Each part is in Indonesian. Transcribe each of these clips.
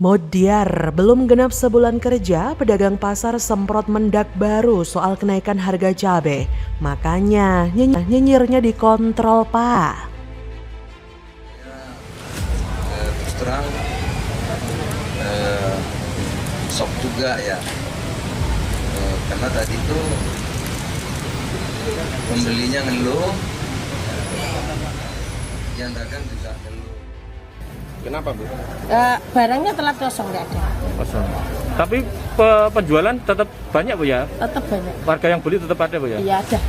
Modiar, belum genap sebulan kerja, pedagang pasar semprot mendak baru soal kenaikan harga cabai. Makanya nyinyirnya dikontrol, Pak. Terus terang shock juga ya. Karena tadi tuh pembelinya ngeluh, yang dagang juga ngeluh. Kenapa, Bu? Barangnya telat kosong, nggak ada. Kosong. Tapi penjualan tetap banyak, Bu ya? Tetap banyak. Warga yang beli tetap ada, Bu ya? Iya ada.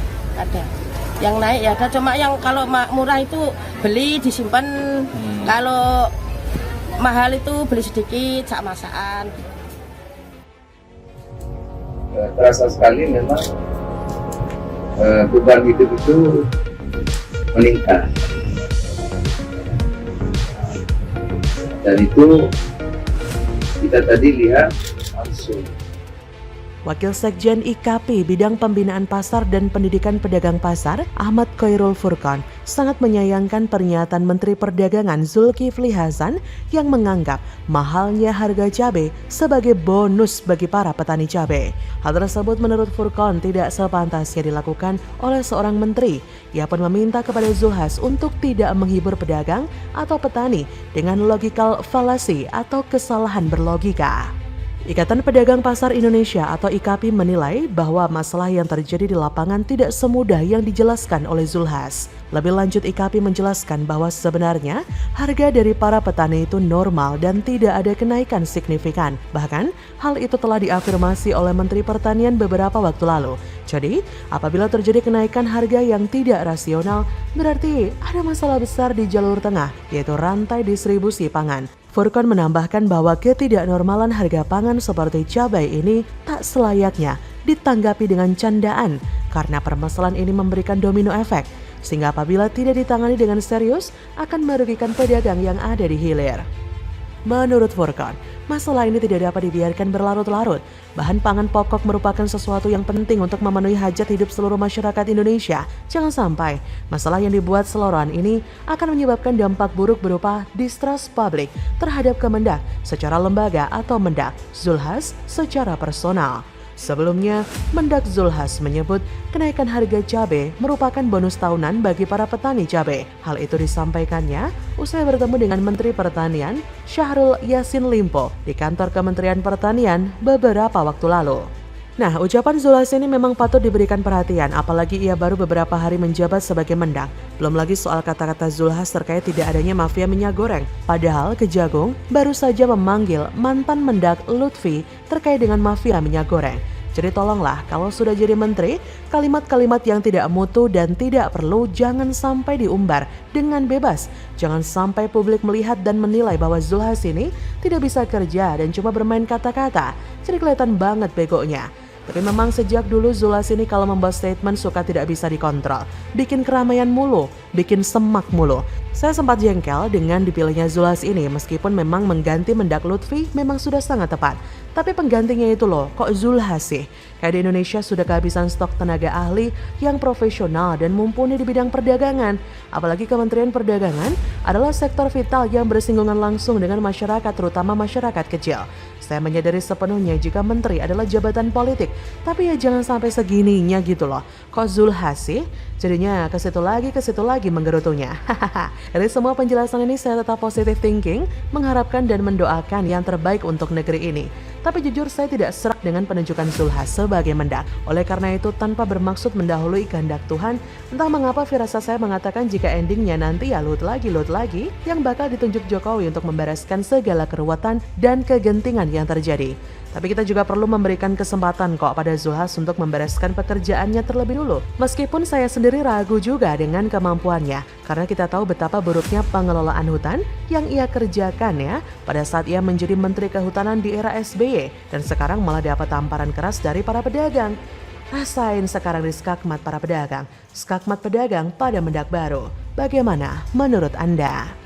Yang naik ya ada, cuma yang kalau murah itu beli disimpan, kalau mahal itu beli sedikit sak masakan. Terasa sekali memang beban hidup itu meningkat. Dan itu kita tadi lihat langsung. Wakil Sekjen IKP Bidang Pembinaan Pasar dan Pendidikan Pedagang Pasar, Ahmad Khairul Furqan, sangat menyayangkan pernyataan Menteri Perdagangan Zulkifli Hasan yang menganggap mahalnya harga cabai sebagai bonus bagi para petani cabai. Hal tersebut menurut Furqan tidak sepantasnya dilakukan oleh seorang menteri. Ia pun meminta kepada Zulhas untuk tidak menghibur pedagang atau petani dengan logical fallacy atau kesalahan berlogika. Ikatan Pedagang Pasar Indonesia atau IKAPI menilai bahwa masalah yang terjadi di lapangan tidak semudah yang dijelaskan oleh Zulhas. Lebih lanjut, IKAPI menjelaskan bahwa sebenarnya harga dari para petani itu normal dan tidak ada kenaikan signifikan. Bahkan, hal itu telah diafirmasi oleh Menteri Pertanian beberapa waktu lalu. Jadi, apabila terjadi kenaikan harga yang tidak rasional, berarti ada masalah besar di jalur tengah, yaitu rantai distribusi pangan. Furqan menambahkan bahwa ketidaknormalan harga pangan seperti cabai ini tak selayaknya ditanggapi dengan candaan karena permasalahan ini memberikan domino efek, sehingga apabila tidak ditangani dengan serius akan merugikan pedagang yang ada di hilir. Menurut Furqan, masalah ini tidak dapat dibiarkan berlarut-larut. Bahan pangan pokok merupakan sesuatu yang penting untuk memenuhi hajat hidup seluruh masyarakat Indonesia. Jangan sampai masalah yang dibuat seloran ini akan menyebabkan dampak buruk berupa distrust publik terhadap Kemendak secara lembaga atau Mendak Zulhas secara personal. Sebelumnya, Mendak Zulhas menyebut kenaikan harga cabai merupakan bonus tahunan bagi para petani cabai. Hal itu disampaikannya usai bertemu dengan Menteri Pertanian Syahrul Yassin Limpo di kantor Kementerian Pertanian beberapa waktu lalu. Nah, ucapan Zulhas ini memang patut diberikan perhatian, apalagi ia baru beberapa hari menjabat sebagai Mendak. Belum lagi soal kata-kata Zulhas terkait tidak adanya mafia minyak goreng. Padahal Kejagung baru saja memanggil mantan Mendak Lutfi terkait dengan mafia minyak goreng. Jadi tolonglah, kalau sudah jadi menteri, kalimat-kalimat yang tidak mutu dan tidak perlu jangan sampai diumbar dengan bebas. Jangan sampai publik melihat dan menilai bahwa Zulhas ini tidak bisa kerja dan cuma bermain kata-kata. Jadi kelihatan banget begonya. Tapi memang sejak dulu Zulhas ini kalau membuat statement suka tidak bisa dikontrol. Bikin keramaian mulu, bikin semak mulu. Saya sempat jengkel dengan dipilihnya Zulhas ini meskipun memang mengganti Mendak Lutfi memang sudah sangat tepat. Tapi penggantinya itu loh, kok Zulhas sih? Kayak di Indonesia sudah kehabisan stok tenaga ahli yang profesional dan mumpuni di bidang perdagangan. Apalagi Kementerian Perdagangan adalah sektor vital yang bersinggungan langsung dengan masyarakat, terutama masyarakat kecil. Saya menyadari sepenuhnya jika menteri adalah jabatan politik, tapi ya jangan sampai segininya gitu loh. Kok Zulhas sih? Jadinya ke situ lagi menggerutunya. Dari semua penjelasan ini saya tetap positive thinking, mengharapkan dan mendoakan yang terbaik untuk negeri ini. Tapi jujur saya tidak serak dengan penunjukan Zulhas sebagai Mendak. Oleh karena itu tanpa bermaksud mendahului kehendak Tuhan, entah mengapa firasat saya mengatakan jika endingnya nanti ya Lut lagi yang bakal ditunjuk Jokowi untuk membereskan segala keruwetan dan kegentingan yang terjadi. Tapi kita juga perlu memberikan kesempatan kok pada Zulhas untuk membereskan pekerjaannya terlebih dulu. Meskipun saya sendiri ragu juga dengan kemampuannya, karena kita tahu betapa buruknya pengelolaan hutan yang ia kerjakan ya pada saat ia menjadi Menteri Kehutanan di era SBY dan sekarang malah dapat tamparan keras dari para pedagang. Rasain sekarang di skakmat para pedagang, skakmat pedagang pada Mendak baru. Bagaimana menurut Anda?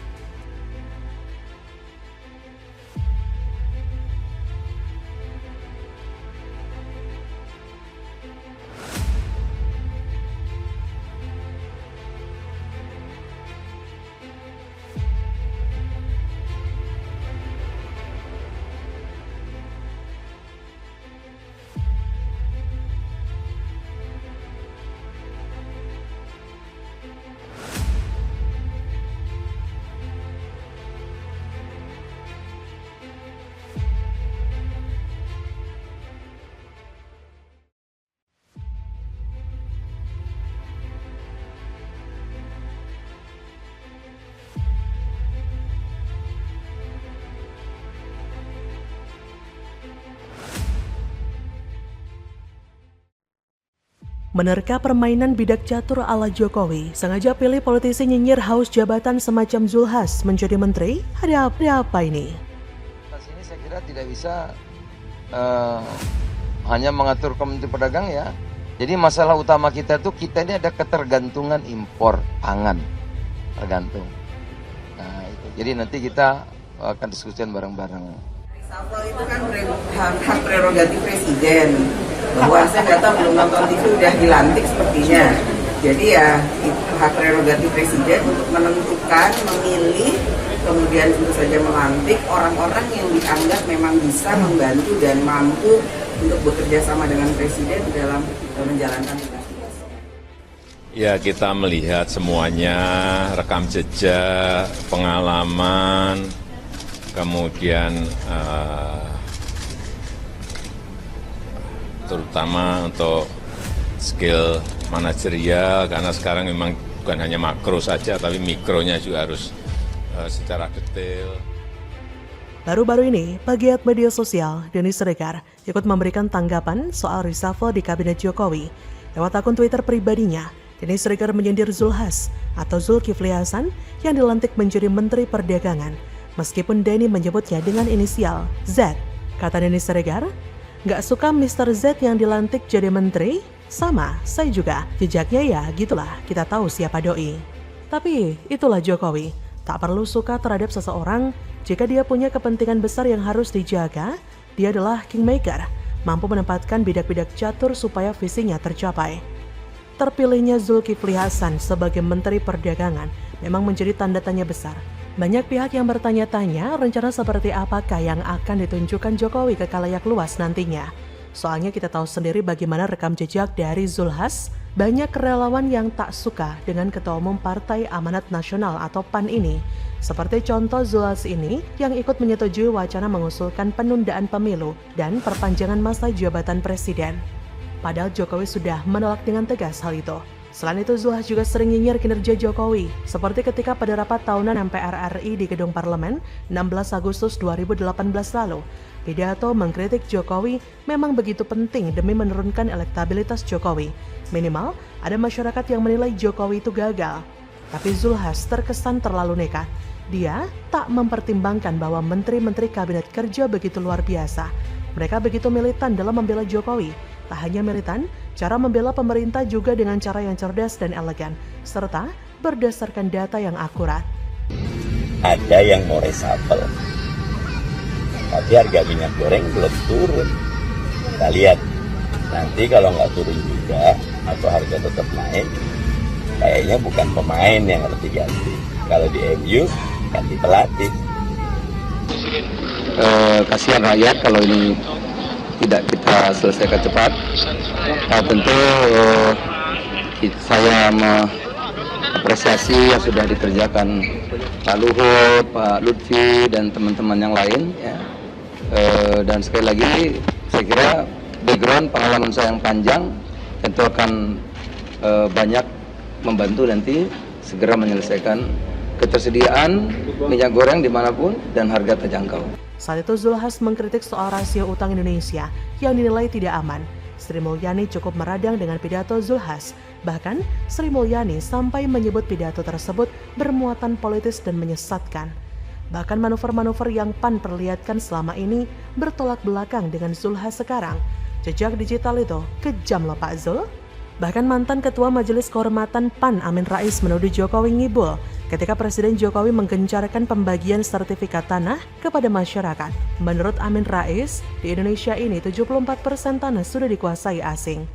Menerka permainan bidak catur ala Jokowi, sengaja pilih politisi nyinyir haus jabatan semacam Zulhas menjadi menteri? Ada apa ini? Ini saya kira tidak bisa hanya mengatur Kementerian Perdagang ya. Jadi masalah utama kita ini ada ketergantungan impor pangan, tergantung. Nah itu. Jadi nanti kita akan diskusikan bareng-bareng. Reshuffle itu kan hak prerogatif presiden. Bahwa saya nggak tahu, belum nonton TV udah dilantik sepertinya. Jadi ya itu hak prerogatif presiden untuk menentukan, memilih, kemudian tentu saja melantik orang-orang yang dianggap memang bisa membantu dan mampu untuk bekerja sama dengan presiden dalam menjalankan tugas-tugas. Ya, kita melihat semuanya, rekam jejak, pengalaman, kemudian terutama untuk skill manajerial, karena sekarang memang bukan hanya makro saja, tapi mikronya juga harus secara detail. Baru-baru ini, pegiat media sosial Denny Siregar ikut memberikan tanggapan soal reshuffle di Kabinet Jokowi. Lewat akun Twitter pribadinya, Denny Siregar menyindir Zulhas atau Zulkifli Hasan yang dilantik menjadi Menteri Perdagangan. Meskipun Denny menyebutnya dengan inisial Z. Kata Denny Siregar, nggak suka Mr. Z yang dilantik jadi menteri? Sama, saya juga. Jejaknya ya gitulah, kita tahu siapa doi. Tapi itulah Jokowi. Tak perlu suka terhadap seseorang jika dia punya kepentingan besar yang harus dijaga. Dia adalah kingmaker, mampu menempatkan bidak-bidak catur supaya visinya tercapai. Terpilihnya Zulkifli Hasan sebagai Menteri Perdagangan memang menjadi tanda tanya besar. Banyak pihak yang bertanya-tanya rencana seperti apakah yang akan ditunjukkan Jokowi ke khalayak luas nantinya. Soalnya kita tahu sendiri bagaimana rekam jejak dari Zulhas. Banyak relawan yang tak suka dengan Ketua Umum Partai Amanat Nasional atau PAN ini. Seperti contoh Zulhas ini yang ikut menyetujui wacana mengusulkan penundaan pemilu dan perpanjangan masa jabatan presiden. Padahal Jokowi sudah menolak dengan tegas hal itu. Selain itu, Zulhas juga sering nyinyir kinerja Jokowi, seperti ketika pada rapat tahunan MPR RI di Gedung Parlemen 16 Agustus 2018 lalu. Pidato mengkritik Jokowi memang begitu penting demi menurunkan elektabilitas Jokowi. Minimal, ada masyarakat yang menilai Jokowi itu gagal. Tapi Zulhas terkesan terlalu nekat. Dia tak mempertimbangkan bahwa menteri-menteri kabinet kerja begitu luar biasa. Mereka begitu militan dalam membela Jokowi. Tak hanya militan, cara membela pemerintah juga dengan cara yang cerdas dan elegan, serta berdasarkan data yang akurat. Ada yang mau reshuffle, tapi harga minyak goreng belum turun. Kita lihat, nanti kalau nggak turun juga, atau harga tetap naik, kayaknya bukan pemain yang harus diganti. Kalau di MU, ganti pelatih. Kasihan rakyat kalau ini tidak kita selesaikan cepat. Tentu saya mengapresiasi yang sudah dikerjakan Pak Luhut, Pak Lutfi, dan teman-teman yang lain. Ya. Dan sekali lagi, saya kira background pengalaman saya yang panjang tentu akan banyak membantu nanti segera menyelesaikan ketersediaan minyak goreng dimanapun dan harga terjangkau. Saat itu Zulhas mengkritik soal rasio utang Indonesia yang dinilai tidak aman. Sri Mulyani cukup meradang dengan pidato Zulhas. Bahkan Sri Mulyani sampai menyebut pidato tersebut bermuatan politis dan menyesatkan. Bahkan manuver-manuver yang PAN perlihatkan selama ini bertolak belakang dengan Zulhas sekarang. Jejak digital itu kejam loh Pak Zul. Bahkan mantan Ketua Majelis Kehormatan PAN Amin Rais menuduh Jokowi ngibul ketika Presiden Jokowi menggencarkan pembagian sertifikat tanah kepada masyarakat. Menurut Amin Rais, di Indonesia ini 74% tanah sudah dikuasai asing.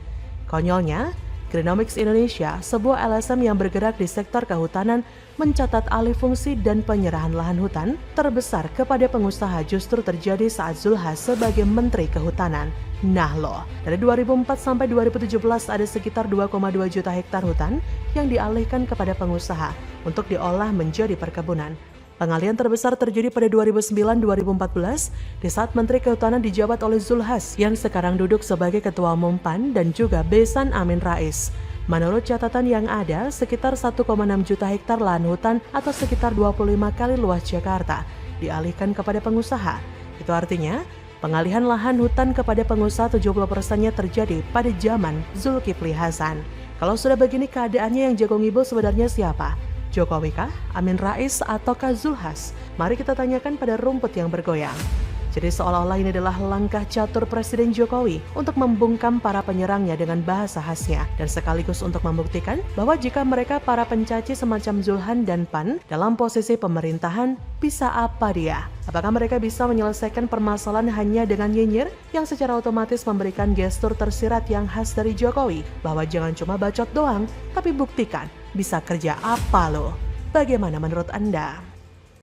Konyolnya, Greenomix Indonesia, sebuah LSM yang bergerak di sektor kehutanan, mencatat alih fungsi dan penyerahan lahan hutan terbesar kepada pengusaha justru terjadi saat Zulhas sebagai Menteri Kehutanan. Nah loh, dari 2004 sampai 2017 ada sekitar 2,2 juta hektar hutan yang dialihkan kepada pengusaha untuk diolah menjadi perkebunan. Pengalihan terbesar terjadi pada 2009-2014 di saat Menteri Kehutanan dijabat oleh Zulhas yang sekarang duduk sebagai Ketua Umum PAN dan juga besan Amin Rais. Menurut catatan yang ada, sekitar 1,6 juta hektar lahan hutan atau sekitar 25 kali luas Jakarta dialihkan kepada pengusaha. Itu artinya pengalihan lahan hutan kepada pengusaha 70%-nya terjadi pada zaman Zulkifli Hasan. Kalau sudah begini keadaannya, yang jago ngibul sebenarnya siapa? Jokowi kah? Amin Rais ataukah Zulhas? Mari kita tanyakan pada rumput yang bergoyang. Jadi seolah-olah ini adalah langkah catur Presiden Jokowi untuk membungkam para penyerangnya dengan bahasa khasnya, dan sekaligus untuk membuktikan bahwa jika mereka para pencaci semacam Zulhan dan PAN dalam posisi pemerintahan, bisa apa dia? Apakah mereka bisa menyelesaikan permasalahan hanya dengan nyinyir yang secara otomatis memberikan gestur tersirat yang khas dari Jokowi, bahwa jangan cuma bacot doang, tapi buktikan bisa kerja apa loh? Bagaimana menurut Anda?